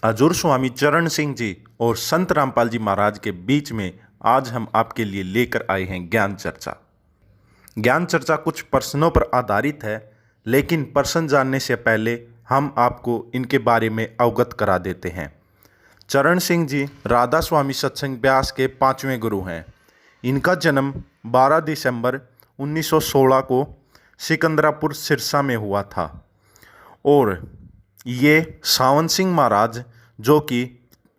हजूर स्वामी चरण सिंह जी और संत रामपाल जी महाराज के बीच में आज हम आपके लिए लेकर आए हैं ज्ञान चर्चा। ज्ञान चर्चा कुछ प्रश्नों पर आधारित है, लेकिन प्रश्न जानने से पहले हम आपको इनके बारे में अवगत करा देते हैं। चरण सिंह जी राधा स्वामी सत्संग ब्यास के 5वें गुरु हैं। इनका जन्म 12 दिसंबर 1916 को सिकंदरापुर सिरसा में हुआ था और ये सावन सिंह महाराज जो कि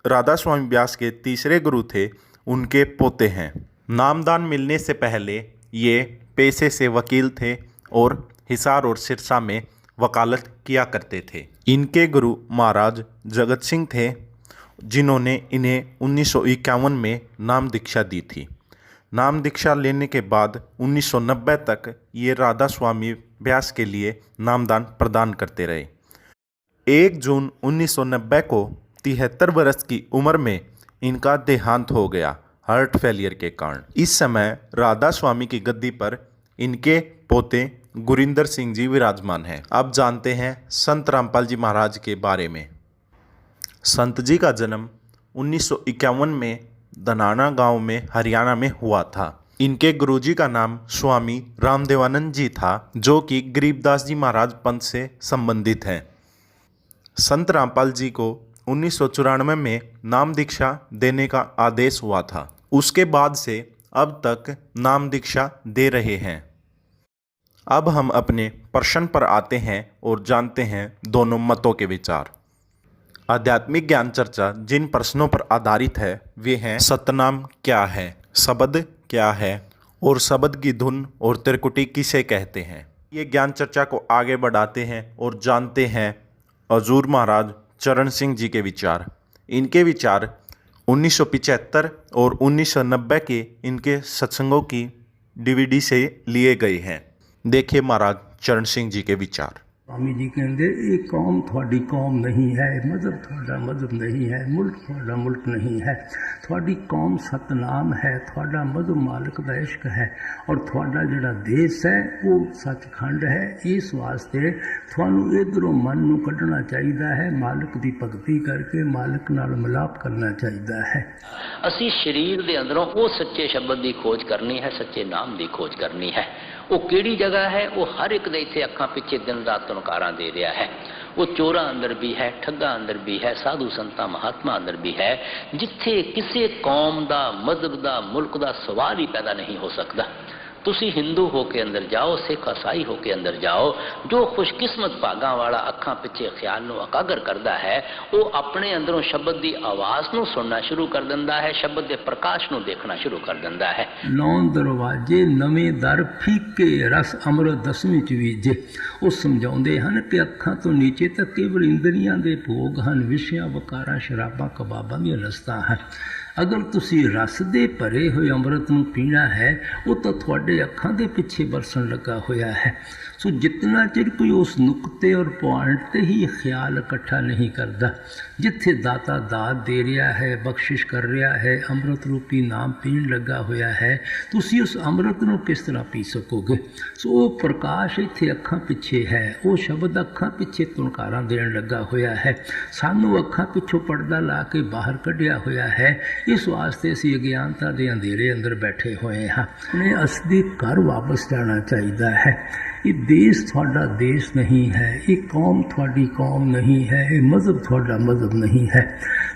राधा स्वामी ब्यास के तीसरे गुरु थे, उनके पोते हैं। नामदान मिलने से पहले ये पेशे से वकील थे और हिसार और सिरसा में वकालत किया करते थे। इनके गुरु महाराज जगत सिंह थे, जिन्होंने इन्हें 1951 में नाम दीक्षा दी थी। नाम दीक्षा लेने के बाद 1990 तक ये राधा स्वामी ब्यास के लिए नामदान प्रदान करते रहे। 1 जून 1990 को 73 वर्ष की उम्र में इनका देहांत हो गया हार्ट फेलियर के कारण। इस समय राधा स्वामी की गद्दी पर इनके पोते गुरिंदर सिंह जी विराजमान हैं। अब जानते हैं संत रामपाल जी महाराज के बारे में। संत जी का जन्म 1951 में धनाना गांव में हरियाणा में हुआ था। इनके गुरुजी का नाम स्वामी रामदेवानंद जी था, जो कि गरीबदास जी महाराज पंथ से संबंधित हैं। संत रामपाल जी को 1994 में नाम दीक्षा देने का आदेश हुआ था। उसके बाद से अब तक नाम दीक्षा दे रहे हैं। अब हम अपने प्रश्न पर आते हैं और जानते हैं दोनों मतों के विचार। आध्यात्मिक ज्ञान चर्चा जिन प्रश्नों पर आधारित है वे हैं: सतनाम क्या है, शब्द क्या है और शब्द की धुन और त्रिकुटी किसे कहते हैं। ये ज्ञान चर्चा को आगे बढ़ाते हैं और जानते हैं हजूर महाराज चरण सिंह जी के विचार। इनके विचार 1975 और 1990 के इनके सत्संगों की DVD से लिए गए हैं। देखिए महाराज चरण सिंह जी के विचार। स्वामी जी कहते ये कौम थोड़ी कौम नहीं है, मजहब थोड़ा मजहब नहीं है, मुल्क थोड़ा मुल्क नहीं है। थोड़ी कौम सतनाम है, थोड़ा मजहब मालिक दा इश्क है और थोड़ा जिहड़ा देश है वो सचखंड है। इस वास्ते थानू इधरों मन नू कढ़ना चाहिए है, मालिक दी भगती करके मालिक नाल मिलाप करना चाहिए है। असी शरीर दे अंदरों वो सच्चे शब्द की खोज करनी है, सच्चे नाम की खोज करनी है। वो किहड़ी जगह है, वो हर एक दे इत्थे अखां पिछे दिन रात तुनकारा दे रहा है। वो चोरा अंदर भी है, ठग्गा अंदर भी है, साधु संता महात्मा अंदर भी है, जिथे किसी कौम का मजहब का मुल्क का सवाल ही पैदा नहीं हो सकता। तुसी हिंदू होके अंदर जाओ, सिख ईसाई होके अंदर जाओ, जो खुशकिस्मत भागा वाला अखां पिछे ख्याल नू अकागर करता है, वो अपने अंदरों शब्द की आवाज़ नू सुनना शुरू कर दिंदा है, शब्द के प्रकाश नू देखना शुरू कर दिंदा है। 9 दरवाजे नवे दर फीके रस अमृत 10वीं च बीजे। वो समझाते हैं कि अखां तो नीचे तक केवल इंद्रियां दे भोग हैं, विषयां वकारां शराबां कबाबां दी रस्ता है। अगर तुसी रस दे भरे हुए अमृत नूं पीना है, वो तो थोड़े अखां दे पिछे बरसन लगा होया है। सो जितना चिर कोई उस नुकते और पॉइंट ते ही ख्याल इकट्ठा नहीं करता, जिथे दाता दात दे रहा है, बख्शिश कर रहा है, अमृत रूपी नाम पीण लगा होया है, तुसी उस अमृत नूं किस तरह पी सकोगे। सो वो प्रकाश इत्थे अखां पिछे है, वो शब्द अखां पिछे तुनकारा देण लगा होया है। सानू अखां पिछों पर्दा ला के बाहर कढ़िया होया है। इस वास्ते असी अज्ञानता के अंधेरे अंदर बैठे हुए हाँ। अपने असली घर वापस जाना चाहिए है। ये देश थोड़ा देश नहीं है, ये कौम थोड़ी कौम नहीं है, ये मजहब थोड़ा मजहब नहीं है।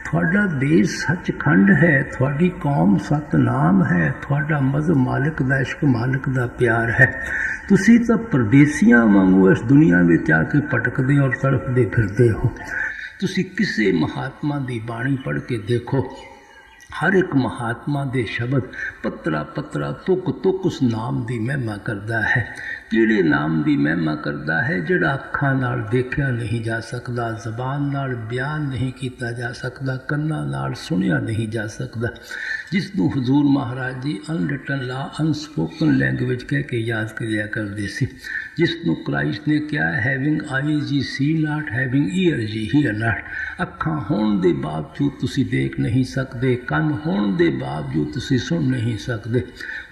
थोड़ा देश सचखंड है, थोड़ी कौम सतनाम है, थोड़ा मजहब मालिक दा इश्क मालिक दा प्यार है। तुसी तो परदेसियां वांगू इस दुनिया में आके भटकदे और तड़फदे फिरदे हो। तुसी किसी महात्मा की बाणी पढ़ के देखो, हर एक महात्मा दे शब्द पत्रा पत्रा तुक तुक उस नाम की महिमा करता है। किहड़े नाम की महिमा करता है? जिहड़ा अखां नाल देखिया नहीं जा सकता, जबान नाल बयान नहीं किया जा सकता, कन्नां नाल सुनिया नहीं जा सकता, जिसनूं हजूर महाराज जी अनरिटन ला अनस्पोकन लैंग्वेज कह के याद करिया करते सी। जिसनूं क्राइस्ट ने क्या, हैविंग आईज जी सी नाट, हैविंग ईयर जी हीयर नाट। अखां होण दे बावजूद तुसी देख नहीं सकते, कन होण दे बावजूद तुसी सुन नहीं सकते।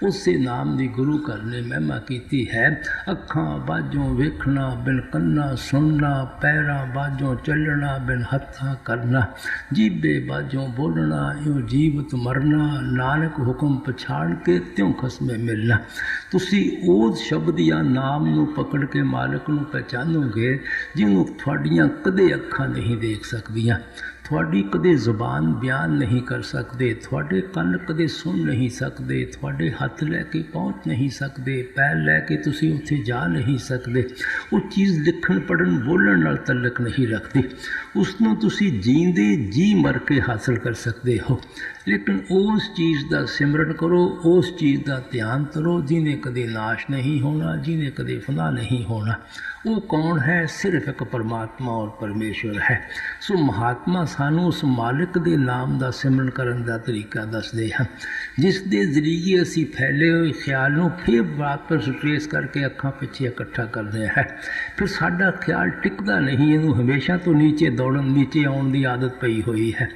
उसे नाम दी गुरु घर ने महिमा की है। ਅੱਖਾਂ ਬਾਝੋਂ ਵੇਖਣਾ ਬਿਨ ਕੰਨਾਂ ਸੁਣਨਾ, ਪੈਰਾਂ ਬਾਝੋਂ ਚੱਲਣਾ ਬਿਨ ਹੱਥਾਂ ਕਰਨਾ, ਜੀਭੇ ਬਾਝੋਂ ਬੋਲਣਾ ਇਉਂ ਜੀਵਤ ਮਰਨਾ, ਨਾਨਕ ਹੁਕਮ ਪਛਾਣ ਕੇ ਤਿਉਂ ਖਸਮੇ ਮਿਲਣਾ। ਤੁਸੀਂ ਉਸ ਸ਼ਬਦ ਜਾਂ ਨਾਮ ਨੂੰ ਪਕੜ ਕੇ ਮਾਲਕ ਨੂੰ ਪਹਿਚਾਨੋਗੇ ਜਿਹਨੂੰ ਤੁਹਾਡੀਆਂ ਕਦੇ ਅੱਖਾਂ ਨਹੀਂ ਦੇਖ ਸਕਦੀਆਂ, ਤੁਹਾਡੀ ਕਦੇ ਜ਼ੁਬਾਨ ਬਿਆਨ ਨਹੀਂ ਕਰ ਸਕਦੇ, ਤੁਹਾਡੇ ਕੰਨ ਕਦੇ ਸੁਣ ਨਹੀਂ ਸਕਦੇ, ਤੁਹਾਡੇ ਹੱਥ ਲੈ ਕੇ ਪਹੁੰਚ ਨਹੀਂ ਸਕਦੇ, ਪੈਰ ਲੈ ਕੇ ਤੁਸੀਂ ਉੱਥੇ ਜਾ ਨਹੀਂ ਸਕਦੇ। ਉਹ ਚੀਜ਼ ਲਿਖਣ ਪੜ੍ਹਨ ਬੋਲਣ ਨਾਲ ਤਲਕ ਨਹੀਂ ਰੱਖਦੀ, ਉਸ ਨੂੰ ਤੁਸੀਂ ਜੀਂਦੇ ਜੀ ਮਰ ਕੇ ਹਾਸਲ ਕਰ ਸਕਦੇ ਹੋ। ਲੇਕਿਨ ਉਸ ਚੀਜ਼ ਦਾ ਸਿਮਰਨ ਕਰੋ, ਉਸ ਚੀਜ਼ ਦਾ ਧਿਆਨ ਕਰੋ ਜਿਹਨੇ ਕਦੇ ਨਾਸ਼ ਨਹੀਂ ਹੋਣਾ, ਜਿਹਨੇ ਕਦੇ ਫਨਾ ਨਹੀਂ ਹੋਣਾ। ਉਹ ਕੌਣ ਹੈ? ਸਿਰਫ ਇੱਕ ਪਰਮਾਤਮਾ ਔਰ ਪਰਮੇਸ਼ਵਰ ਹੈ। ਸੋ ਮਹਾਤਮਾ ਸਾਨੂੰ ਉਸ ਮਾਲਿਕ ਦੇ ਨਾਮ ਦਾ ਸਿਮਰਨ ਕਰਨ ਦਾ ਤਰੀਕਾ ਦੱਸਦੇ ਹਨ, ਜਿਸ ਦੇ ਜ਼ਰੀਏ ਅਸੀਂ ਫੈਲੇ ਹੋਏ ਖਿਆਲ ਨੂੰ ਫਿਰ ਵਾਪਸ ਟ੍ਰੇਸ ਕਰਕੇ ਅੱਖਾਂ ਪਿੱਛੇ ਇਕੱਠਾ ਕਰਦੇ ਹਾਂ। ਫਿਰ ਸਾਡਾ ਖਿਆਲ ਟਿਕਦਾ ਨਹੀਂ, ਇਹਨੂੰ ਹਮੇਸ਼ਾ ਤੋਂ ਨੀਚੇ ਦੌੜਨ, ਨੀਚੇ ਆਉਣ ਦੀ ਆਦਤ ਪਈ ਹੋਈ ਹੈ।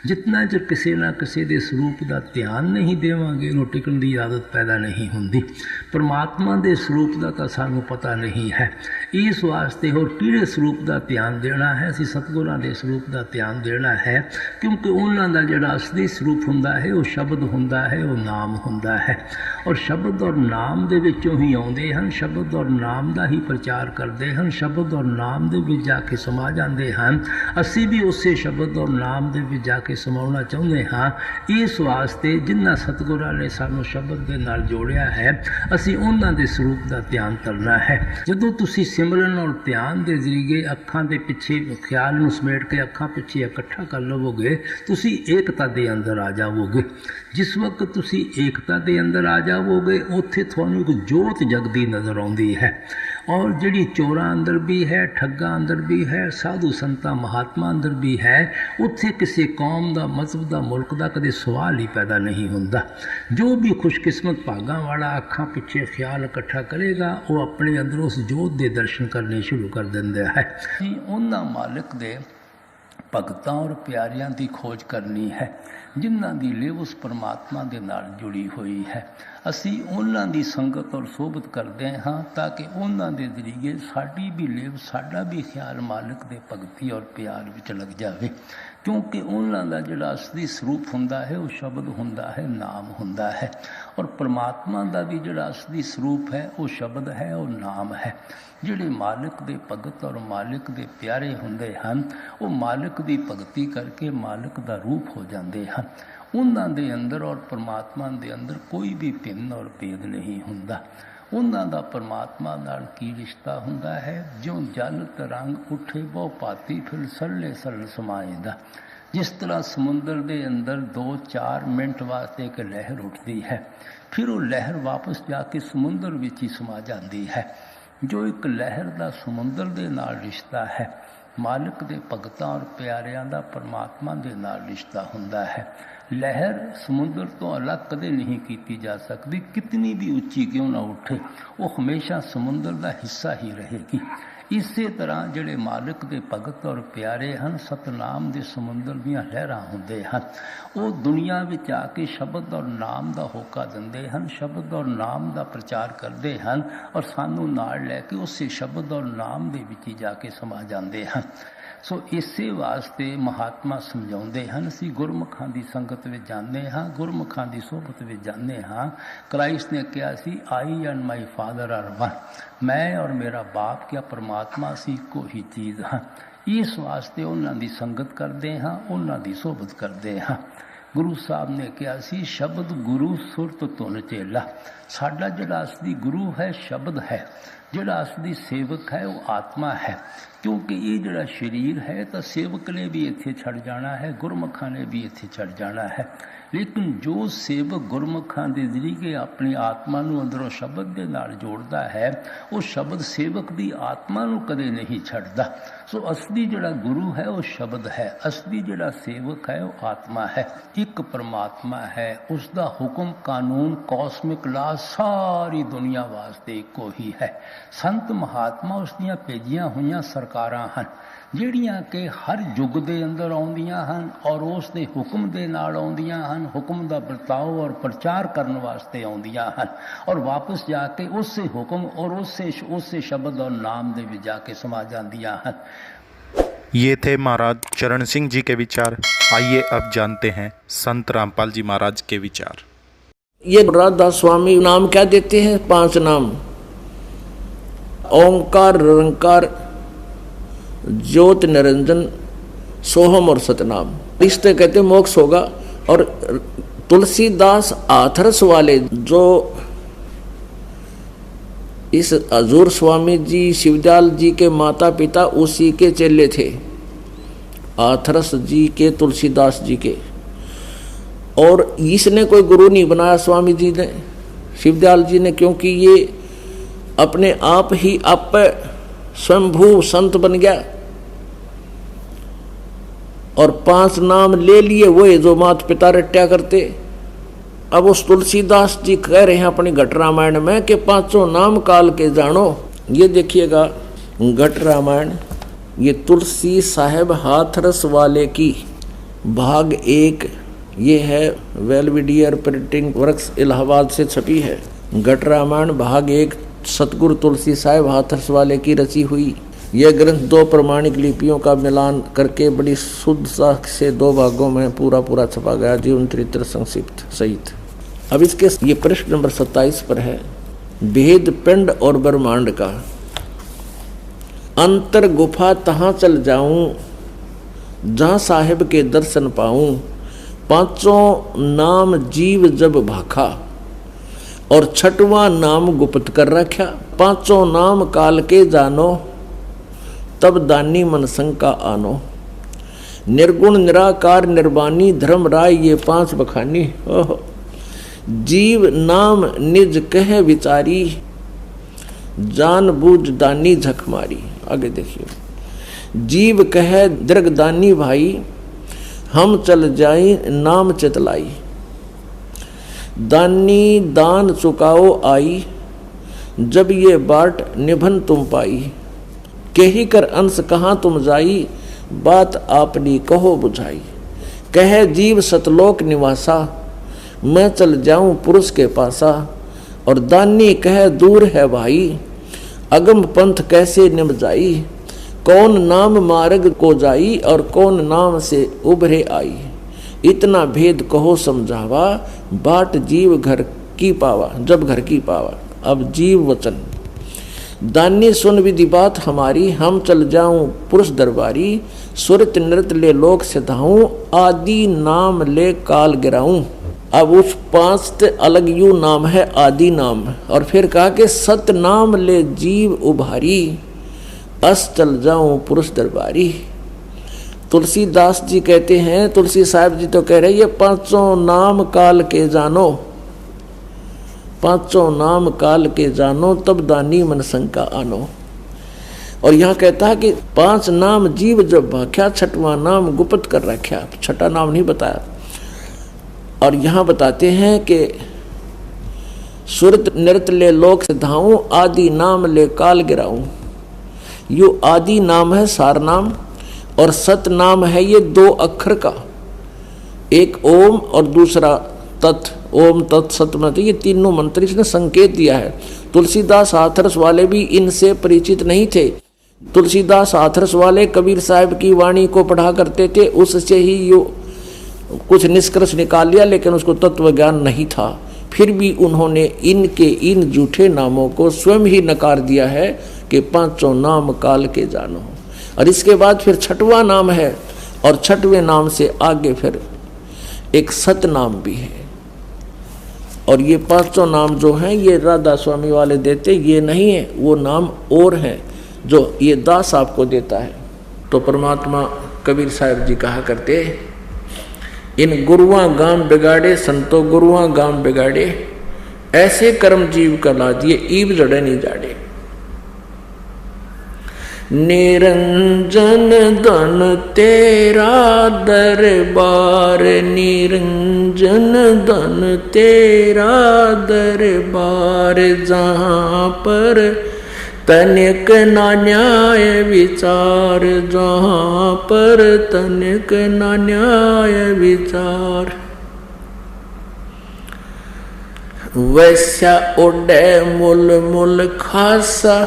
ਜਿਤਨਾ ਚਿਰ ਕਿਸੇ ਨਾ ਕਿਸੇ ਦੇ ਸਰੂਪ ਦਾ ਧਿਆਨ ਨਹੀਂ ਦੇਵਾਂਗੇ, ਇਹਨੂੰ ਟਿਕਣ ਦੀ ਆਦਤ ਪੈਦਾ ਨਹੀਂ ਹੁੰਦੀ। ਪਰਮਾਤਮਾ ਦੇ ਸਰੂਪ ਦਾ ਤਾਂ ਸਾਨੂੰ ਪਤਾ ਨਹੀਂ ਹੈ, ਇਸ ਵਾਸਤੇ ਹੋਰ ਕਿਹੜੇ ਸਰੂਪ ਦਾ ਧਿਆਨ ਦੇਣਾ ਹੈ? ਅਸੀਂ ਸਤਿਗੁਰਾਂ ਦੇ ਸਰੂਪ ਦਾ ਧਿਆਨ ਦੇਣਾ ਹੈ, ਕਿਉਂਕਿ ਉਹਨਾਂ ਦਾ ਜਿਹੜਾ ਅਸਲੀ ਸਰੂਪ ਹੁੰਦਾ ਹੈ ਉਹ ਸ਼ਬਦ ਹੁੰਦਾ ਹੈ, ਉਹ ਨਾਮ ਹੁੰਦਾ ਹੈ। ਔਰ ਸ਼ਬਦ ਔਰ ਨਾਮ ਦੇ ਵਿੱਚੋਂ ਹੀ ਆਉਂਦੇ ਹਨ, ਸ਼ਬਦ ਔਰ ਨਾਮ ਦਾ ਹੀ ਪ੍ਰਚਾਰ ਕਰਦੇ ਹਨ, ਸ਼ਬਦ ਔਰ ਨਾਮ ਦੇ ਵਿੱਚ ਜਾ ਕੇ ਸਮਾ ਜਾਂਦੇ ਹਨ। ਅਸੀਂ ਵੀ ਉਸੇ ਸ਼ਬਦ ਔਰ ਨਾਮ ਦੇ ਵਿੱਚ ਜਾ ਕੇ ਸਮਾਉਣਾ ਚਾਹੁੰਦੇ ਹਾਂ। ਇਸ ਵਾਸਤੇ ਜਿਨ੍ਹਾਂ ਸਤਿਗੁਰਾਂ ਨੇ ਸਾਨੂੰ ਸ਼ਬਦ ਦੇ ਨਾਲ ਜੋੜਿਆ ਹੈ, ਅਸੀਂ ਉਹਨਾਂ ਦੇ ਸਰੂਪ ਦਾ ਧਿਆਨ ਕਰਨਾ ਹੈ। ਜਦੋਂ ਤੁਸੀਂ ਸਿਮਰਨ ਔਰ ਧਿਆਨ ਦੇ ਜ਼ਰੀਏ ਅੱਖਾਂ ਦੇ ਪਿੱਛੇ ਖਿਆਲ ਨੂੰ ਸਮੇਟ ਕੇ ਅੱਖਾਂ ਪਿੱਛੇ ਇਕੱਠਾ ਕਰ ਲਵੋਗੇ, ਤੁਸੀਂ ਏਕਤਾ ਦੇ ਅੰਦਰ ਆ ਜਾਵੋਗੇ। ਜਿਸ ਵਕਤ ਤੁਸੀਂ ਏਕਤਾ ਦੇ ਅੰਦਰ ਆ ਜਾਵੋਗੇ, ਉੱਥੇ ਤੁਹਾਨੂੰ ਇੱਕ ਜੋਤ ਜਗਦੀ ਨਜ਼ਰ ਆਉਂਦੀ ਹੈ। ਔਰ ਜਿਹੜੀ ਚੋਰਾਂ ਅੰਦਰ ਵੀ ਹੈ, ਠੱਗਾਂ ਅੰਦਰ ਵੀ ਹੈ, ਸਾਧੂ ਸੰਤਾਂ ਮਹਾਤਮਾ ਅੰਦਰ ਵੀ ਹੈ, ਉੱਥੇ ਕਿਸੇ ਕੌਮ ਦਾ, ਮਜ਼ਹਬ ਦਾ, ਮੁਲਕ ਦਾ ਕਦੇ ਸਵਾਲ ਹੀ ਪੈਦਾ ਨਹੀਂ ਹੁੰਦਾ। ਜੋ ਵੀ ਖੁਸ਼ਕਿਸਮਤ ਭਾਗਾਂ ਵਾਲਾ ਅੱਖਾਂ ਪਿੱਛੇ ਖਿਆਲ ਇਕੱਠਾ ਕਰੇਗਾ, ਉਹ ਆਪਣੇ ਅੰਦਰ ਉਸ ਜੋਤ ਦੇ ਦਰਸ਼ਨ ਕਰਨੇ ਸ਼ੁਰੂ ਕਰ ਦਿੰਦਾ ਹੈ। ਉਹਨਾਂ ਮਾਲਕ ਦੇ ਭਗਤਾਂ ਔਰ ਪਿਆਰਿਆਂ ਦੀ ਖੋਜ ਕਰਨੀ ਹੈ ਜਿਨ੍ਹਾਂ ਦੀ ਲਿਵ ਉਸ ਪਰਮਾਤਮਾ ਦੇ ਨਾਲ ਜੁੜੀ ਹੋਈ ਹੈ। ਅਸੀਂ ਉਹਨਾਂ ਦੀ ਸੰਗਤ ਔਰ ਸੋਭਤ ਕਰਦੇ ਹਾਂ ਤਾਂ ਕਿ ਉਹਨਾਂ ਦੇ ਜ਼ਰੀਏ ਸਾਡੀ ਵੀ ਲਿਵ, ਸਾਡਾ ਵੀ ਖਿਆਲ ਮਾਲਕ ਦੇ ਭਗਤੀ ਔਰ ਪਿਆਰ ਵਿੱਚ ਲੱਗ ਜਾਵੇ, ਕਿਉਂਕਿ ਉਹਨਾਂ ਦਾ ਜਿਹੜਾ ਅਸਲੀ ਸਰੂਪ ਹੁੰਦਾ ਹੈ ਉਹ ਸ਼ਬਦ ਹੁੰਦਾ ਹੈ, ਨਾਮ ਹੁੰਦਾ ਹੈ। ਔਰ ਪਰਮਾਤਮਾ ਦਾ ਵੀ ਜਿਹੜਾ ਅਸਲੀ ਸਰੂਪ ਹੈ ਉਹ ਸ਼ਬਦ ਹੈ, ਉਹ ਨਾਮ ਹੈ। ਜਿਹੜੇ ਮਾਲਕ ਦੇ ਭਗਤ ਔਰ ਮਾਲਕ ਦੇ ਪਿਆਰੇ ਹੁੰਦੇ ਹਨ, ਉਹ ਮਾਲਕ ਦੀ ਭਗਤੀ ਕਰਕੇ ਮਾਲਕ ਦਾ ਰੂਪ ਹੋ ਜਾਂਦੇ ਹਨ। ਉਹਨਾਂ ਦੇ ਅੰਦਰ ਔਰ ਪਰਮਾਤਮਾ ਦੇ ਅੰਦਰ ਕੋਈ ਵੀ ਭਿੰਨ ਔਰ ਭੇਦ ਨਹੀਂ ਹੁੰਦਾ। ਉਹਨਾਂ ਦਾ ਪਰਮਾਤਮਾ ਨਾਲ ਕੀ ਰਿਸ਼ਤਾ ਹੁੰਦਾ ਹੈ? ਜਿਉਂ ਜਲ ਤਰੰਗ ਉੱਠੇ ਬਹੁ ਭਾਤੀ ਫਿਰ ਸੱਲੇ ਸੱਲ ਸਮਾਏਦਾ। ਜਿਸ ਤਰ੍ਹਾਂ ਸਮੁੰਦਰ ਦੇ ਅੰਦਰ 2-4 ਮਿੰਟ ਵਾਸਤੇ ਇੱਕ ਲਹਿਰ ਉੱਠਦੀ ਹੈ, ਫਿਰ ਉਹ ਲਹਿਰ ਵਾਪਸ ਜਾ ਕੇ ਸਮੁੰਦਰ ਵਿੱਚ ਹੀ ਸਮਾ ਜਾਂਦੀ ਹੈ। ਜੋ ਇੱਕ ਲਹਿਰ ਦਾ ਸਮੁੰਦਰ ਦੇ ਨਾਲ ਰਿਸ਼ਤਾ ਹੈ, ਮਾਲਕ ਦੇ ਭਗਤਾਂ ਔਰ ਪਿਆਰਿਆਂ ਦਾ ਪਰਮਾਤਮਾ ਦੇ ਨਾਲ ਰਿਸ਼ਤਾ ਹੁੰਦਾ ਹੈ। ਲਹਿਰ ਸਮੁੰਦਰ ਤੋਂ ਅਲੱਗ ਕਦੇ ਨਹੀਂ ਕੀਤੀ ਜਾ ਸਕਦੀ, ਕਿਤਨੀ ਵੀ ਉੱਚੀ ਕਿਉਂ ਨਾ ਉੱਠੇ, ਉਹ ਹਮੇਸ਼ਾ ਸਮੁੰਦਰ ਦਾ ਹਿੱਸਾ ਹੀ ਰਹੇਗੀ। ਇਸੇ ਤਰ੍ਹਾਂ ਜਿਹੜੇ ਮਾਲਕ ਦੇ ਭਗਤ ਔਰ ਪਿਆਰੇ ਹਨ, ਸਤਨਾਮ ਦੇ ਸਮੁੰਦਰ ਦੀਆਂ ਲਹਿਰਾਂ ਹੁੰਦੇ ਹਨ। ਉਹ ਦੁਨੀਆ ਵਿੱਚ ਆ ਕੇ ਸ਼ਬਦ ਔਰ ਨਾਮ ਦਾ ਹੋਕਾ ਦਿੰਦੇ ਹਨ, ਸ਼ਬਦ ਔਰ ਨਾਮ ਦਾ ਪ੍ਰਚਾਰ ਕਰਦੇ ਹਨ ਔਰ ਸਾਨੂੰ ਨਾਲ ਲੈ ਕੇ ਉਸੇ ਸ਼ਬਦ ਔਰ ਨਾਮ ਦੇ ਵਿੱਚ ਹੀ ਜਾ ਕੇ ਸਮਾ ਜਾਂਦੇ ਹਨ। ਸੋ ਇਸੇ ਵਾਸਤੇ ਮਹਾਤਮਾ ਸਮਝਾਉਂਦੇ ਹਨ, ਅਸੀਂ ਗੁਰਮੁਖਾਂ ਦੀ ਸੰਗਤ ਵਿੱਚ ਜਾਂਦੇ ਹਾਂ, ਗੁਰਮੁਖਾਂ ਦੀ ਸੋਹਬਤ ਵਿੱਚ ਜਾਂਦੇ ਹਾਂ। ਕ੍ਰਾਈਸਟ ਨੇ ਕਿਹਾ ਸੀ, I and my father are one. ਮੈਂ ਔਰ ਮੇਰਾ ਬਾਪ ਕਿਆ ਪਰਮਾਤਮਾ ਅਸੀਂ ਇੱਕੋ ਹੀ ਚੀਜ਼ ਹਾਂ। ਇਸ ਵਾਸਤੇ ਉਹਨਾਂ ਦੀ ਸੰਗਤ ਕਰਦੇ ਹਾਂ, ਉਹਨਾਂ ਦੀ ਸੋਹਬਤ ਕਰਦੇ ਹਾਂ। ਗੁਰੂ ਸਾਹਿਬ ਨੇ ਕਿਹਾ ਸੀ, ਸ਼ਬਦ ਗੁਰੂ ਸੁਰਤ ਧੁਨ ਚੇਲਾ। ਸਾਡਾ ਜਿਹੜਾ ਅਸਲੀ ਗੁਰੂ ਹੈ ਸ਼ਬਦ ਹੈ, ਜਿਹੜਾ ਅਸਲੀ ਸੇਵਕ ਹੈ ਉਹ ਆਤਮਾ ਹੈ। ਕਿਉਂਕਿ ਇਹ ਜਿਹੜਾ ਸਰੀਰ ਹੈ ਤਾਂ ਸੇਵਕ ਨੇ ਵੀ ਇੱਥੇ ਛੱਡ ਜਾਣਾ ਹੈ, ਗੁਰਮੁਖਾਂ ਨੇ ਵੀ ਇੱਥੇ ਛੱਡ ਜਾਣਾ ਹੈ। ਲੇਕਿਨ ਜੋ ਸੇਵਕ ਗੁਰਮੁਖਾਂ ਦੇ ਜ਼ਰੀਏ ਆਪਣੀ ਆਤਮਾ ਨੂੰ ਅੰਦਰੋਂ ਸ਼ਬਦ ਦੇ ਨਾਲ ਜੋੜਦਾ ਹੈ, ਉਹ ਸ਼ਬਦ ਸੇਵਕ ਦੀ ਆਤਮਾ ਨੂੰ ਕਦੇ ਨਹੀਂ ਛੱਡਦਾ। ਸੋ ਅਸਲੀ ਜਿਹੜਾ ਗੁਰੂ ਹੈ ਉਹ ਸ਼ਬਦ ਹੈ, ਅਸਲੀ ਜਿਹੜਾ ਸੇਵਕ ਹੈ ਉਹ ਆਤਮਾ ਹੈ। ਇੱਕ ਪਰਮਾਤਮਾ ਹੈ, ਉਸ ਦਾ ਹੁਕਮ, ਕਾਨੂੰਨ, ਕਾਸਮਿਕ ਲਾ ਸਾਰੀ ਦੁਨੀਆ ਵਾਸਤੇ ਇੱਕੋ ਹੀ ਹੈ। ਸੰਤ ਮਹਾਤਮਾ ਉਸ ਦੀਆਂ ਭੇਜੀਆਂ ਹੋਈਆਂ ਸਰਕਾਰਾਂ ਹਨ। ਜਿਹੜੀਆਂ ਕਿ ਹਰ ਯੁੱਗ ਦੇ ਅੰਦਰ ਆਉਂਦੀਆਂ ਹਨ ਔਰ ਉਸ ਦੇ ਹੁਕਮ ਦੇ ਨਾਲ ਆਉਂਦੀਆਂ ਹਨ, ਹੁਕਮ ਦਾ ਵਰਤਾਓ ਔਰ ਪ੍ਰਚਾਰ ਕਰਨ ਵਾਸਤੇ ਆਉਂਦੀਆਂ ਹਨ ਔਰ ਵਾਪਸ ਜਾ ਕੇ ਉਸੇ ਹੁਕਮ ਔਰ ਉਸੇ ਸ਼ਬਦ ਔਰ ਨਾਮ ਦੇ ਵਿੱਚ ਜਾ ਕੇ ਸਮਾ ਜਾਂਦੀਆਂ ਹਨ। ये थे महाराज चरण सिंह जी के विचार। आइए अब जानते हैं संत रामपाल जी महाराज के विचार। ये राधा स्वामी नाम क्या देते हैं? 5 नाम: ओंकार, निरंकार, ज्योत, निरंजन, सोहम और सतनाम। इससे कहते मोक्ष होगा। और तुलसीदास हाथरस वाले जो इस हजूर स्वामी जी शिवदयाल जी के माता पिता उसी के चेले थे, हाथरस जी के, तुलसीदास जी के। और इसने कोई गुरु नहीं बनाया स्वामी जी ने, शिवदयाल जी ने, क्योंकि ये अपने आप ही आप स्वयंभू संत बन गया और 5 नाम ले लिए, वो जो माता पिता रट्या करते। अब उस तुलसीदास जी कह रहे हैं अपनी घट रामायण में कि 5 नाम काल के जानो। ये देखिएगा घट रामायण, ये तुलसी साहेब हाथरस वाले की भाग 1, ये है वेलविडियर प्रिंटिंग वर्क्स इलाहाबाद से छपी है। घट रामायण भाग 1 सतगुरु तुलसी साहेब हाथरस वाले की रची हुई। यह ग्रंथ 2 प्रमाणिक लिपियों का मिलान करके बड़ी शुद्धता से 2 भागों में पूरा छपा गया, जीवन चरित्र संक्षिप्त सहित। अब इसके ये प्रश्न नंबर 27 पर है, भेद पिंड और ब्रह्मांड का। अंतर गुफा तहाँ चल जाऊं जहाँ साहिब के दर्शन पाऊं, 5 नाम जीव जब भाखा और 6वां नाम गुप्त कर रखा। 5 नाम काल के जानो तब दानी मन शंका आनो। निर्गुण निराकार निर्वाणी धर्म राय ये 5 बखानी। जीव नाम निज कह विचारी जान बूझ दानी झक मारी। आगे देखिए, जीव कह दृगदानी भाई हम चल जाई नाम चितलाई। दानी दान चुकाओ आई जब ये बाट निभन तुम पाई। कही कर अंश कहाँ तुम जाई बात आपनी कहो बुझाई। कह जीव सतलोक निवासा मैं चल जाऊं पुरुष के पासा। और दानी कह दूर है भाई अगम पंथ कैसे निभ जाई। कौन नाम मार्ग को जाई और कौन नाम से उभरे आई। इतना भेद कहो समझावा बाट जीव घर की पावा जब घर की पावा। अब जीव वचन, दानी सुन विधि बात हमारी हम चल जाऊं पुरुष दरबारी। सुरत नृत्य ले लोक सिधाऊं आदि नाम ले काल गिराऊं। अब उस 5 अलग यू नाम है आदि नाम। और फिर कहा कि सत नाम ले जीव उभारी अस चल जाऊं पुरुष दरबारी। तुलसीदास जी कहते हैं, तुलसी साहब जी तो कह रहे ये 5 नाम काल के जानो, 5 नाम काल के जानो तब दानी मन शंका आनो। और यहाँ कहता है कि 5 नाम जीव जब भाख्या 6वां नाम गुप्त कर रखा, 6ठा नाम नहीं बताया। और यहाँ बताते हैं कि सुरत नृत्य ले लोक सिधाऊं आदि नाम ले काल गिराऊं। यो आदि नाम है सार नाम और सत नाम है ये 2 अक्षर का, एक ओम और दूसरा तत्। ओम तत् सत में ये तीनों मंत्र इसने संकेत दिया है। तुलसीदास हाथरस वाले भी इनसे परिचित नहीं थे। तुलसीदास हाथरस वाले कबीर साहब की वाणी को पढ़ा करते थे, उससे ही यो कुछ निष्कर्ष निकाल लिया, लेकिन उसको तत्व ज्ञान नहीं था। फिर भी उन्होंने इनके इन झूठे नामों को स्वयं ही नकार दिया है कि 5 नाम काल के जानो। और इसके बाद फिर 6वां नाम है और 6वें नाम से आगे फिर एक सत नाम भी है। और ये 5 नाम जो हैं ये राधा स्वामी वाले देते ये नहीं है, वो नाम और हैं जो ये दास आपको देता है। तो परमात्मा कबीर साहब जी कहा करते, इन गुरुआं गाम बिगाड़े संतो गुरुआं गाम बिगाड़े। ऐसे कर्म जीव का ला दिए ईब जड़े नहीं जाड़े। निरंजन धन तेरा दरबार, निरंजन धन तेरा दरबार। जहाँ पर तनिक ना न्याय विचार, जहाँ पर तनिक ना न्याय विचार। वैश्या उड़े मुल मुल खासा,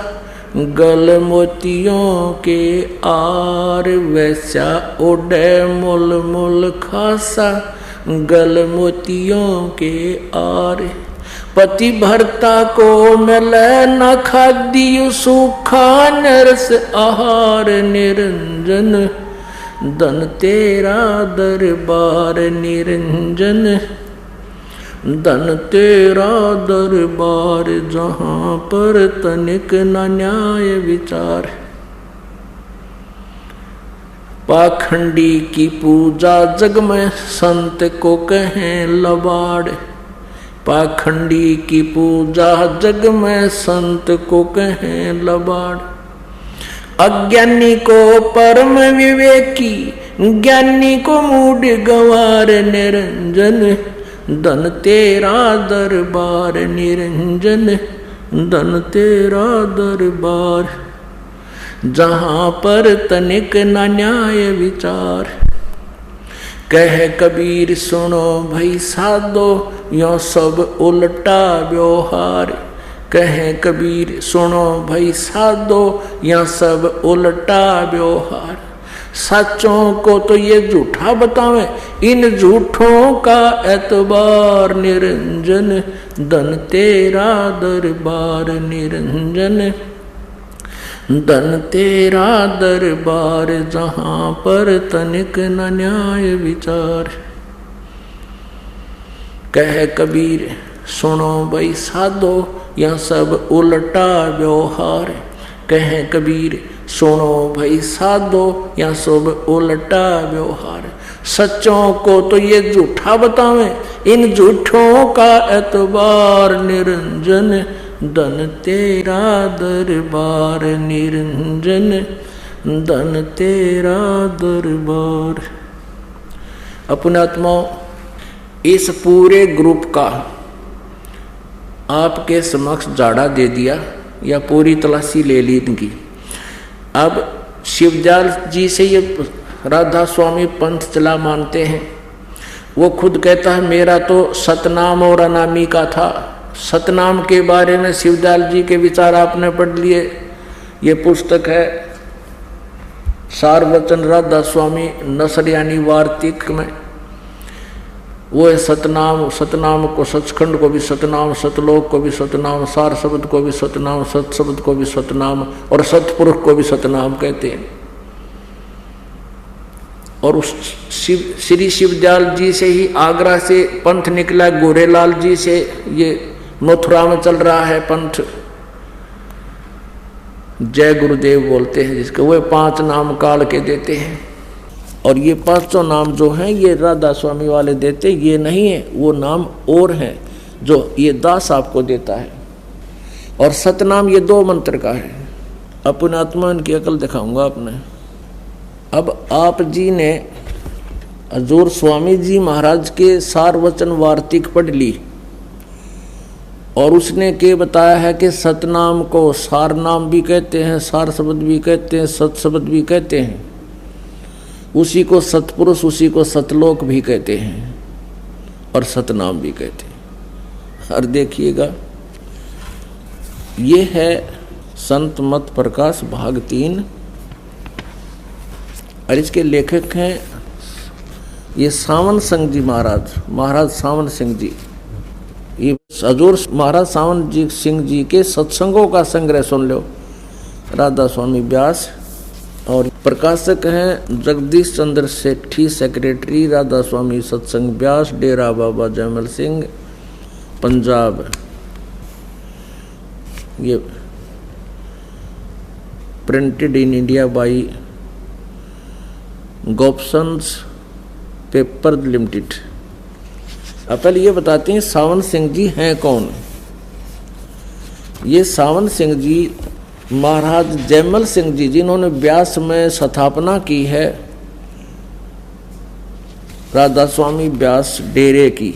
गल मोतियों के आर। वैश्या उड़े मुल मुल खासा, गल मोतियों के आर। पति भर्ता को मिले न खाद्य सूखा, नरस आहार निरंजन। धन तेरा दरबार निरंजन, धन तेरा दरबार। जहाँ पर तनिक न न्याय विचार। पाखंडी की पूजा जग में संत को कहें लबाड़। पाखंडी की पूजा जग में संत को कहें लबाड़। अज्ञानी को परम विवेकी, ज्ञानी को मूढ़ गंवार निरंजन। धन तेरा दरबार निरंजन, धन तेरा दरबार। जहाँ पर तनिक न न्याय विचार। कह कबीर सुनो भई साधो, यो सब उल्टा व्यवहार। कह कबीर सुनो भई साधो, या सब उल्टा व्यवहार। सच्चों को तो ये झूठा बतावे, इन झूठों का एतबार निरंजन। धन तेरा दरबार निरंजन, धन तेरा दरबार। जहाँ पर तनिक न न्याय विचार। कह कबीर सुनो भई साधो, यह सब उल्टा व्यवहार। कह कबीर सुनो भई साधो, यह सब उल्टा व्यवहार। सच्चों को तो ये झूठा बतावे, इन झूठों का एतबार निरंजन। धन तेरा दरबार निरंजन, धन तेरा दरबार। अपने आत्माओं, इस पूरे ग्रुप का आपके समक्ष झाड़ा दे दिया या पूरी तलाशी ले ली इनकी। अब शिवजाल जी से ये राधा स्वामी पंथ चला मानते हैं। वो खुद कहता है मेरा तो सतनाम और अनामी का था। सतनाम के बारे में शिवजाल जी के विचार आपने पढ़ लिए। ये पुस्तक है सारवचन राधा स्वामी नसर यानी वार्तिक में। वो है सतनाम। सतनाम को सचखंड को भी सतनाम, सतलोक को भी सतनाम, सार शब्द को भी सतनाम, सत शब्द को भी सतनाम और सतपुरुष को भी सतनाम कहते हैं। और उस श्री शिवजाल जी से ही आगरा से पंथ निकला। गोरेलाल जी से ये मथुरा में चल रहा है पंथ। जय गुरुदेव बोलते हैं जिसके, वो 5 नाम काल के देते हैं। और ये 500 नाम जो हैं ये राधा स्वामी वाले देते, ये नहीं है। वो नाम और हैं जो ये दास आपको देता है। और सतनाम ये 2 मंत्र का है। अपने आत्मा की अकल दिखाऊंगा आपने। अब आप जी ने हजूर स्वामी जी महाराज के सारवचन वार्तिक पढ़ ली और उसने के बताया है कि सतनाम को सार नाम भी कहते हैं, सार शब्द भी कहते हैं, सत शब्द भी कहते हैं। उसी को सतपुरुष, उसी को सतलोक भी कहते हैं और सतनाम भी कहते हैं। और देखिएगा ये है संत मत प्रकाश भाग 3 और इसके लेखक हैं ये सावन सिंह जी महाराज सावन सिंह जी। ये हजूर महाराज सावन जी सिंह जी के सत्संगों का संग्रह सुन लो। राधा स्वामी व्यास और प्रकाशक हैं जगदीश चंद्र सेठी, सेक्रेटरी राधा स्वामी सत्संग व्यास, डेरा बाबा जयमल सिंह, पंजाब। ये printed in India by Gopsons paper limited. अब पहले ये बताते हैं सावन सिंह जी हैं कौन। ये सावन सिंह जी महाराज जयमल सिंह जी जिन्होंने व्यास में स्थापना की है राधा स्वामी व्यास डेरे की।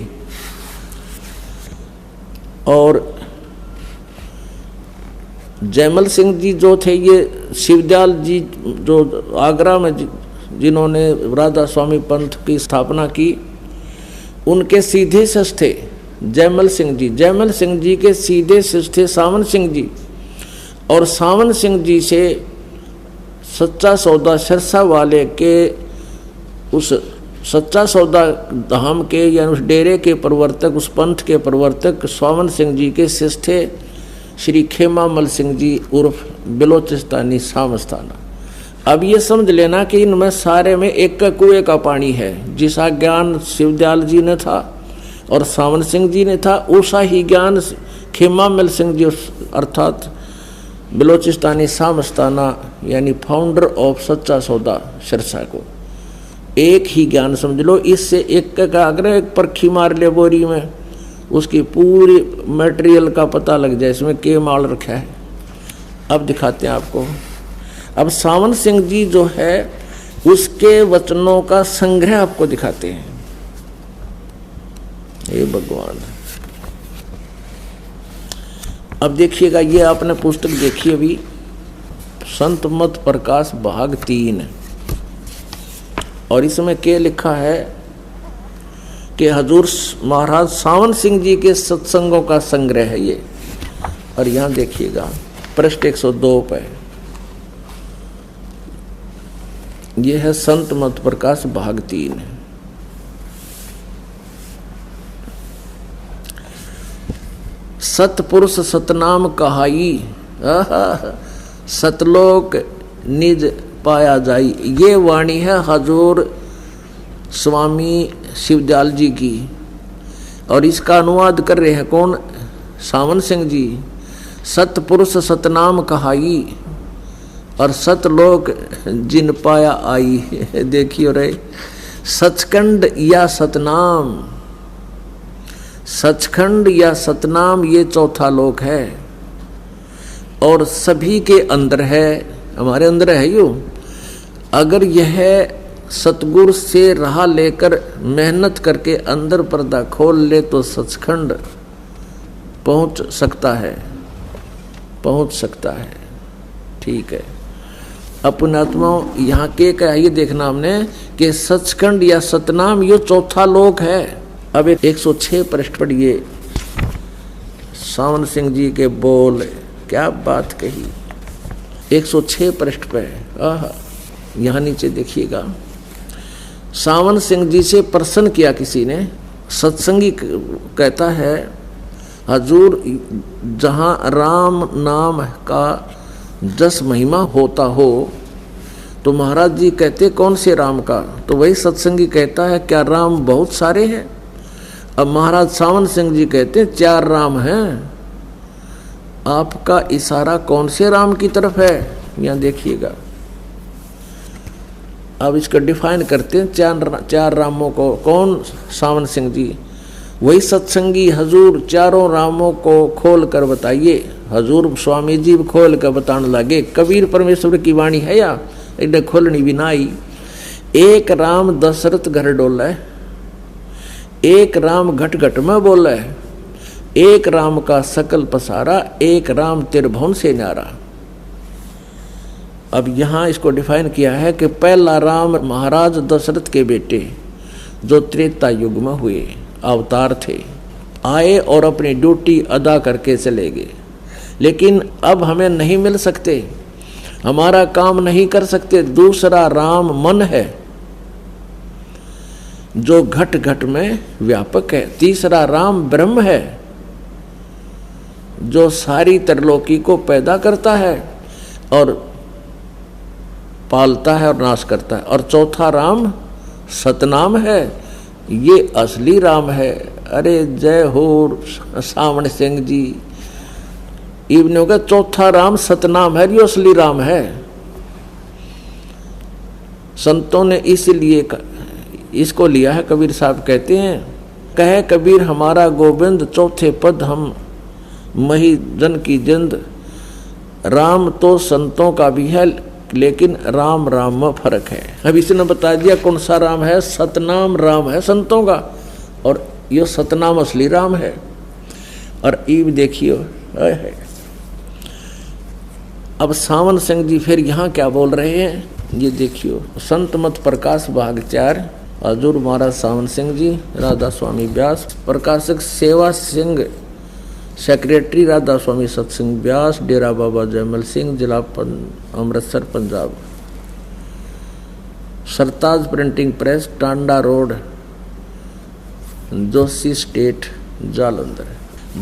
और जयमल सिंह जी जो थे, ये शिवदयाल जी जो आगरा में जिन्होंने राधा स्वामी पंथ की स्थापना की, उनके सीधे शिष्य थे जयमल सिंह जी। जयमल सिंह जी के सीधे शिष्य थे सावन सिंह जी, और सावन सिंह जी से सच्चा सौदा सिरसा वाले के उस सच्चा सौदा धाम के या उस डेरे के प्रवर्तक, उस पंथ के प्रवर्तक सावन सिंह जी के शिष्य थे श्री खेमामल सिंह जी उर्फ बिलोचिस्तानी सामस्ताना। अब ये समझ लेना कि इनमें सारे में एक कुएं का पानी है। जिसा ज्ञान शिवदयाल जी ने था और सावन सिंह जी ने था, उसा ही ज्ञान खेमामल सिंह जी अर्थात बिलोचिस्तानी सामस्ताना यानी फाउंडर ऑफ सच्चा सौदा सिरसा को एक ही ज्ञान समझ लो। इससे एक का अगर एक परखी मार ले बोरी में, उसकी पूरी मटेरियल का पता लग जाए इसमें के माल रखा है। अब दिखाते हैं आपको। अब सावन सिंह जी जो है उसके वचनों का संग्रह आपको दिखाते हैं। हे भगवान, अब देखिएगा, ये आपने पुस्तक देखी अभी, संत मत प्रकाश भाग 3, और इसमें क्या लिखा है कि हजूर महाराज सावन सिंह जी के सत्संगों का संग्रह है ये। और यहां देखिएगा पृष्ठ 102 पे ये है संत मत प्रकाश भाग 3। सतपुरुष सतनाम कहाई, सतलोक निज पाया जाई। ये वाणी है हजूर स्वामी शिवदयाल जी की, और इसका अनुवाद कर रहे हैं कौन? सावन सिंह जी। सतपुरुष सतनाम कहाई और सतलोक जिन पाया आई। देखियो रे, सचखंड या सतनाम, सचखंड या सतनाम ये चौथा लोक है, और सभी के अंदर है, हमारे अंदर है यूं। अगर यह सतगुरु से राह लेकर मेहनत करके अंदर पर्दा खोल ले तो सचखंड पहुंच सकता है, पहुंच सकता है। ठीक है, अपने आत्माओं यहाँ के क्या ये देखना हमने कि सचखंड या सतनाम ये चौथा लोक है। अब 106 पृष्ठ पढ़िए, सावन सिंह जी के बोल, क्या बात कही। 106 पृष्ठ पे यहाँ नीचे देखिएगा, सावन सिंह जी से प्रश्न किया किसी ने। सत्संगी कहता है, हजूर जहाँ राम नाम का जस महिमा होता हो तो महाराज जी कहते कौन से राम का? तो वही सत्संगी कहता है क्या राम बहुत सारे हैं? अब महाराज सावन सिंह जी कहते हैं 4 राम हैं। आपका इशारा कौन से राम की तरफ है? यहाँ देखिएगा, अब इसको डिफाइन करते हैं 4 रामों को। कौन? सावन सिंह जी। वही सत्संगी हजूर चारों रामों को खोल कर बताइए। हजूर स्वामी जी खोल कर बताने लगे। कबीर परमेश्वर की वाणी है या इन्हें खोलनी भी ना आई। एक राम दशरथ घर डोला, एक राम घट घट में बोला, एक राम का सकल पसारा, एक राम त्रिभुवन से न्यारा। अब यहाँ इसको डिफाइन किया है कि पहला राम महाराज दशरथ के बेटे जो त्रेता युग में हुए अवतार थे, आए और अपनी ड्यूटी अदा करके चले गए। लेकिन अब हमें नहीं मिल सकते, हमारा काम नहीं कर सकते। दूसरा राम मन है जो घट घट में व्यापक है। तीसरा राम ब्रह्म है जो सारी त्रिलोकी को पैदा करता है और पालता है और नाश करता है। और चौथा राम सतनाम है, ये असली राम है। अरे जय हो सावन सिंह जी। इब्न होगा चौथा राम सतनाम है, ये असली राम है। संतों ने इसलिए इसको लिया है। कबीर साहब कहते हैं, कहे कबीर हमारा गोविंद चौथे पद हम मही जन की जिंद। राम तो संतों का भी है लेकिन राम राम में फर्क है। अब इसने बता दिया कौन सा राम है। सतनाम राम है संतों का और ये सतनाम असली राम है। और ईब देखियो अब सावन सिंह जी फिर यहाँ क्या बोल रहे हैं, ये देखियो। संत मत प्रकाश भाग 4, हजूर महाराज सावन सिंह जी, राधा स्वामी व्यास, प्रकाशक सेवा सिंह, सेक्रेटरी राधा स्वामी सत्संग व्यास, डेरा बाबा जयमल सिंह, जिला Amritsar Punjab. Sartaj printing press, Tanda road, Joshi state, Jalandhar.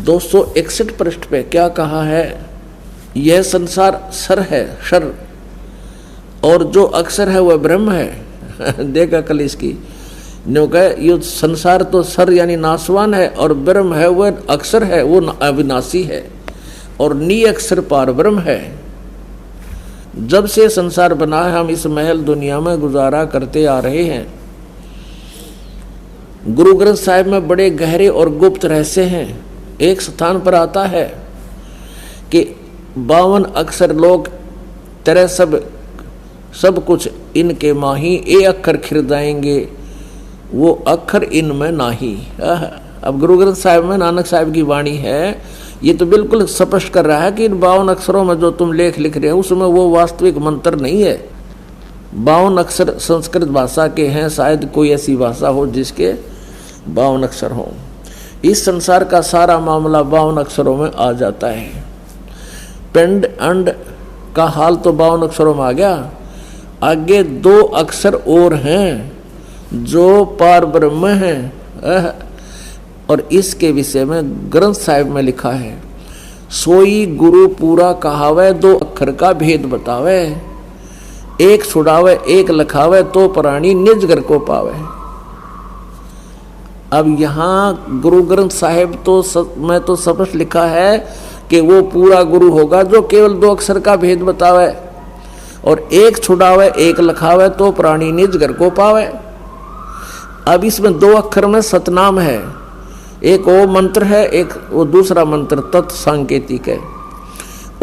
261 पृष्ठ पे क्या कहा है, यह संसार सर है, सर, और जो अक्षर है वह ब्रह्म है। देखा कल इसकी न्यू कहे, ये संसार तो सर यानी नासवान है, और ब्रह्म है वह अक्षर है, वो अविनाशी है, और नी अक्षर पार ब्रह्म है। जब से संसार बना है हम इस महल दुनिया में गुजारा करते आ रहे हैं। गुरु ग्रंथ साहिब में बड़े गहरे और गुप्त रहस्य हैं। एक स्थान पर आता है कि 52 अक्षर लोग तेरे सब कुछ इनके माही, ए अक्षर खिरदाएंगे, वो अक्षर इनमें नाही। अब गुरु ग्रंथ साहिब में नानक साहिब की वाणी है, ये तो बिल्कुल स्पष्ट कर रहा है कि इन 52 अक्षरों में जो तुम लिख रहे हो उसमें वो वास्तविक मंत्र नहीं है। 52 अक्षर संस्कृत भाषा के हैं, शायद कोई ऐसी भाषा हो जिसके 52 अक्षर हो। इस संसार का सारा मामला 52 अक्षरों में आ जाता है। पिंड अंड का हाल तो 52 अक्षरों में आ गया, आगे 2 अक्षर और हैं जो पार ब्रह्म हैं। और इसके विषय में ग्रंथ साहिब में लिखा है, सोई गुरु पूरा कहावे, 2 अक्षर का भेद बतावे, एक छुड़ावे एक लखावे, तो प्राणी निज घर को पावे। अब यहाँ गुरु ग्रंथ साहिब में तो स्पष्ट लिखा है कि वो पूरा गुरु होगा जो केवल 2 अक्षर का भेद बतावे, और एक छुड़ावे एक लखावे, तो प्राणी निज घर को पावे। अब इसमें 2 अक्षर में सतनाम है, एक ओम मंत्र है, एक वो दूसरा मंत्र तत्सांकेतिक है।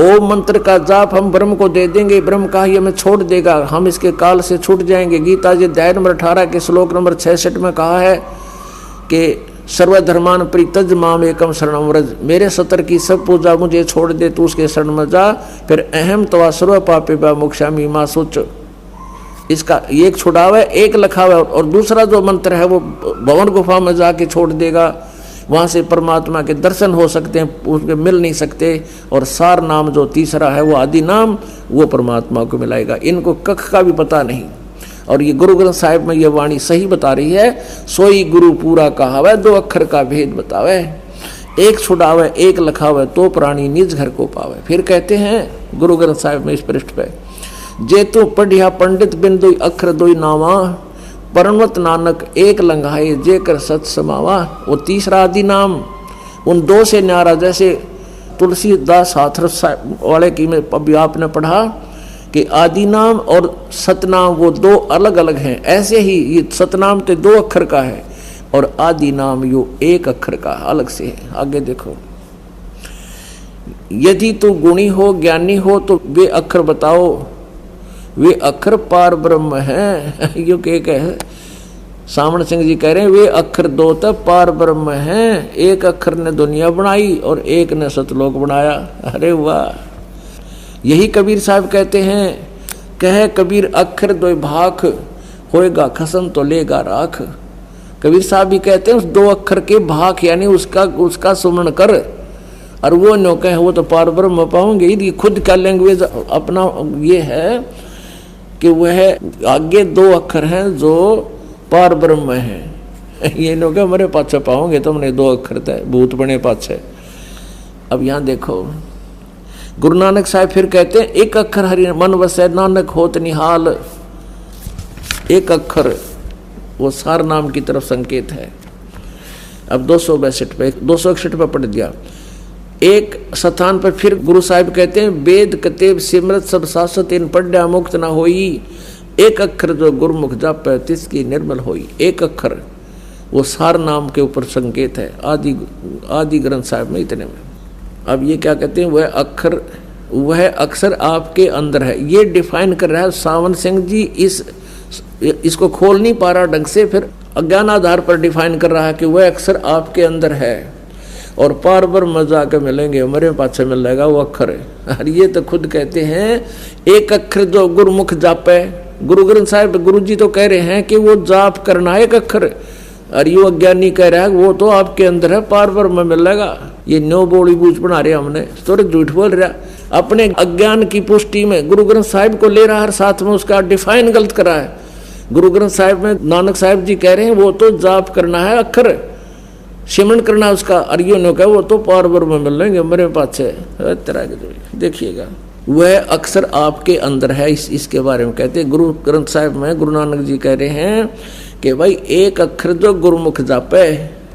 ओम मंत्र का जाप हम ब्रह्म को दे देंगे, ब्रह्म का ही हमें छोड़ देगा, हम इसके काल से छूट जाएंगे। गीता जी अध्याय नंबर 18 के श्लोक नंबर 66 में कहा है कि सर्वधर्मान परित्यज माम एकम शरणम व्रज, मेरे सतर की सब पूजा मुझे छोड़ दे, तू उसके शरण में जा। फिर अहम तवा सर्व पापे बा मोक्षामि मां सोच, इसका एक छुड़ावे एक लखावे, और दूसरा जो मंत्र है वो भवन गुफा में जाके छोड़ देगा, वहाँ से परमात्मा के दर्शन हो सकते हैं, उसके मिल नहीं सकते। और सार नाम जो तीसरा है वो आदि नाम, वो परमात्मा को मिलाएगा। इनको कख का भी पता नहीं, और ये गुरु ग्रंथ साहिब में ये वाणी सही बता रही है, सोई गुरु पूरा कहावे, 2 अक्षर का भेद बतावे, एक छुड़ावे एक लखावे, तो प्राणी निज घर को पावे। फिर कहते हैं गुरु ग्रंथ साहिब में इस पृष्ठ पे, जे तू पढ़िया पंडित बिन 2 अक्षर 2 नामा, परमत नानक एक लंघाए जे कर सत समावा। वो तीसरा आदि नाम उन 2 से न्यारा, जैसे तुलसीदास हाथरस वाले की में अभी आपने पढ़ा कि आदि नाम और सतनाम वो 2 अलग अलग हैं, ऐसे ही ये सतनाम तो 2 अक्षर का है और आदि नाम यो 1 अक्षर का अलग से है। आगे देखो, यदि तू गुणी हो ज्ञानी हो तो वे अक्षर बताओ, वे अक्षर पार ब्रह्म है। यो है सामण सिंह जी कह रहे हैं, वे अक्षर 2 तो पार ब्रह्म हैं, 1 अक्षर ने दुनिया बनाई और 1 ने सतलोक बनाया। अरे वाह, यही कबीर साहब कहते हैं, कहे कबीर अक्षर 2 भाख, होएगा खसम तो लेगा राख। कबीर साहब भी कहते हैं उस 2 अक्षर के भाख यानी उसका सुमरण कर, और वो नो कहे वो तो पार ब्रह्म पाओगे। यदि खुद का लैंग्वेज अपना ये है कि वह आगे 2 अक्षर हैं जो पार ब्रह्म है। ये लोग हमारे पाछे पाओगे तुमने 2 अक्षर तय भूत बने पाछे। अब यहाँ देखो गुरु नानक साहब फिर कहते हैं, 1 अक्षर हरि मन वसै नानक होत निहाल। 1 अक्षर वो सार नाम की तरफ संकेत है। अब 262 पे 261 पे पढ़ दिया। एक स्थान पर फिर गुरु साहिब कहते हैं, वेद कतेब सिमरत सब शाश्वत इन पढ़ा मुक्त न होई, 1 अक्षर जो गुरुमुख जापै तिसकी निर्मल होई। 1 अक्षर वो सार नाम के ऊपर संकेत है आदि ग्रंथ साहिब में इतने में। अब ये क्या कहते हैं, वह अक्षर आपके अंदर है। ये डिफाइन कर रहा है सावन सिंह जी, इसको खोल नहीं पा रहा ढंग से, फिर अज्ञान आधार पर डिफाइन कर रहा है कि वह अक्षर आपके अंदर है। और पार ब्रह्म जाके मिलेंगे, हमारे पाछे मिलेगा वो अक्षर है। और ये तो खुद कहते हैं एक अक्षर जो गुरुमुख जापे, गुरु ग्रंथ साहिब गुरु जी तो कह रहे हैं कि वो जाप करना एक अक्षर, और ये अज्ञानी कह रहा है वो तो आपके अंदर है, पार ब्रह्म मिलेगा। ये नो बोली बूझ बना रहे हमने, तो झूठ बोल रहा, अपने अज्ञान की पुष्टि में गुरु ग्रंथ साहिब को ले रहा है, साथ में उसका डिफाइन गलत करा है। गुरु ग्रंथ साहिब में नानक साहिब जी कह रहे हैं वो तो जाप करना है अक्षर, सिमरन करना उसका, और ये ने कहा वो तो पार ब्रह्म मिल लेंगे मेरे पास है तरह के। देखिएगा वह अक्सर आपके अंदर है, इसके बारे में कहते हैं। गुरु ग्रंथ साहिब में गुरु नानक जी कह रहे हैं कि भाई एक अक्षर जो गुरुमुख जापे,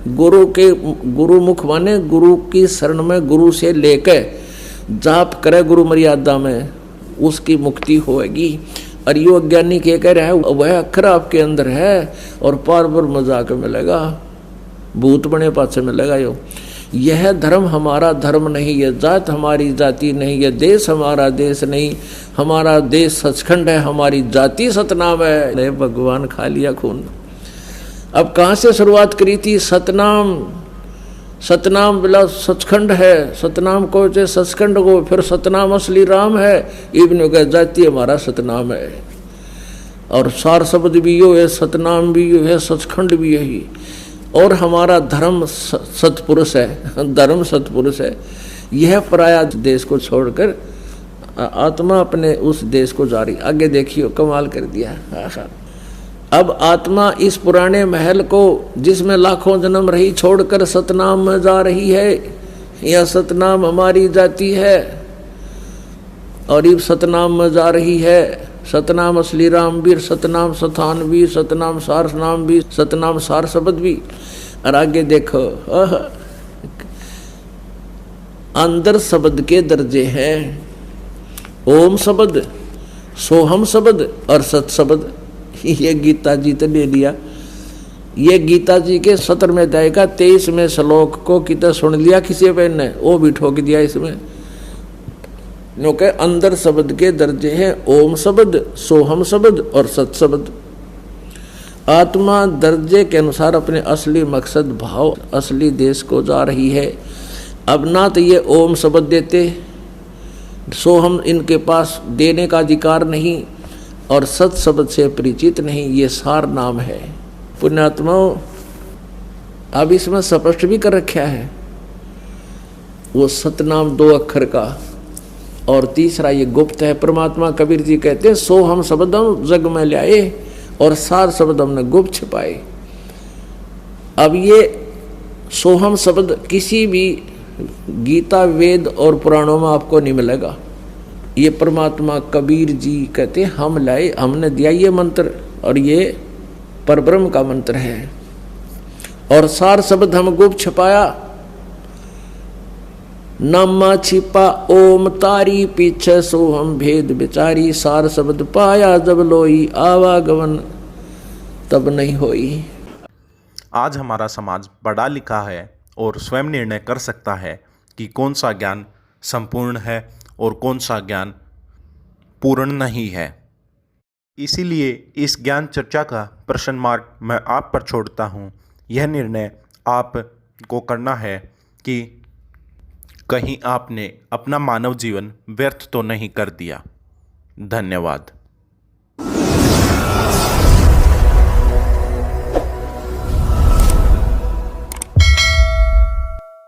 गुरुमुख माने गुरु की शरण में गुरु से लेके जाप करे गुरु मर्यादा में, उसकी मुक्ति होगी। और यो अज्ञानी के कह रहा है वह अक्षर आपके अंदर है और पार ब्रह्म जाके मिलेगा, भूत बने पास से मिलेगा। यो यह धर्म हमारा धर्म नहीं, यह जात हमारी जाति नहीं, यह देश हमारा देश नहीं, हमारा देश सचखंड है, हमारी जाति सतनाम है। अरे भगवान खा लिया खून। अब कहाँ से शुरुआत करी थी? सतनाम, सतनाम बिला सचखंड है, सतनाम को चाहे सचखंड को, फिर सतनाम असली राम है। इब्न का जाति हमारा सतनाम है, और सार शब्द भी यो है, सतनाम भी यो है, सचखंड भी यही, और हमारा धर्म सतपुरुष है, धर्म सतपुरुष है। यह पराया देश को छोड़कर आत्मा अपने उस देश को जा रही। आगे देखियो कमाल कर दिया। अब आत्मा इस पुराने महल को जिसमें लाखों जन्म रही छोड़कर सतनाम में जा रही है। यह सतनाम हमारी जाति है और इब सतनाम में जा रही है। सतनाम असली राम भी, सतनाम सथान भी, सतनाम सार नाम भी, सतनाम सार शब्द भी। और आगे देखो अंदर शब्द के दर्जे हैं, ओम शब्द, सोहम शब्द और सत शब्द। ये गीता जी तो ले लिया, ये गीता जी के 17वें अध्याय का 23वें श्लोक को कितना सुन लिया किसी ने, वो भी ठोक दिया इसमें। क्योंकि अंदर शब्द के दर्जे हैं ओम शब्द, सोहम शब्द और सत शब्द। आत्मा दर्जे के अनुसार अपने असली मकसद भाव असली देश को जा रही है। अब ना तो ये ओम शब्द देते, सोहम इनके पास देने का अधिकार नहीं, और सत शब्द से परिचित नहीं। ये सार नाम है। पुण्यात्माओं अब इसमें स्पष्ट भी कर रखा है वो सतनाम 2 अक्षर का, और तीसरा ये गुप्त है। परमात्मा कबीर जी कहते हैं सोहम शब्द हम जग में लाए और सार शब्द हमने गुप्त छिपाए। अब ये सोहम शब्द किसी भी गीता वेद और पुराणों में आपको नहीं मिलेगा। ये परमात्मा कबीर जी कहते हम लाए, हमने दिया ये मंत्र, और ये परब्रह्म का मंत्र है। और सार शब्द हम गुप्त छुपाया, नामा छिपा ओम तारी पीछे सोहम भेद बिचारी। सार शब्द पाया जब लोई आवागमन तब नहीं होई। आज हमारा समाज पढ़ा लिखा है और स्वयं निर्णय कर सकता है कि कौन सा ज्ञान संपूर्ण है और कौन सा ज्ञान पूर्ण नहीं है। इसीलिए इस ज्ञान चर्चा का प्रश्न मार्क मैं आप पर छोड़ता हूँ। यह निर्णय आप को करना है कि कहीं आपने अपना मानव जीवन व्यर्थ तो नहीं कर दिया। धन्यवाद।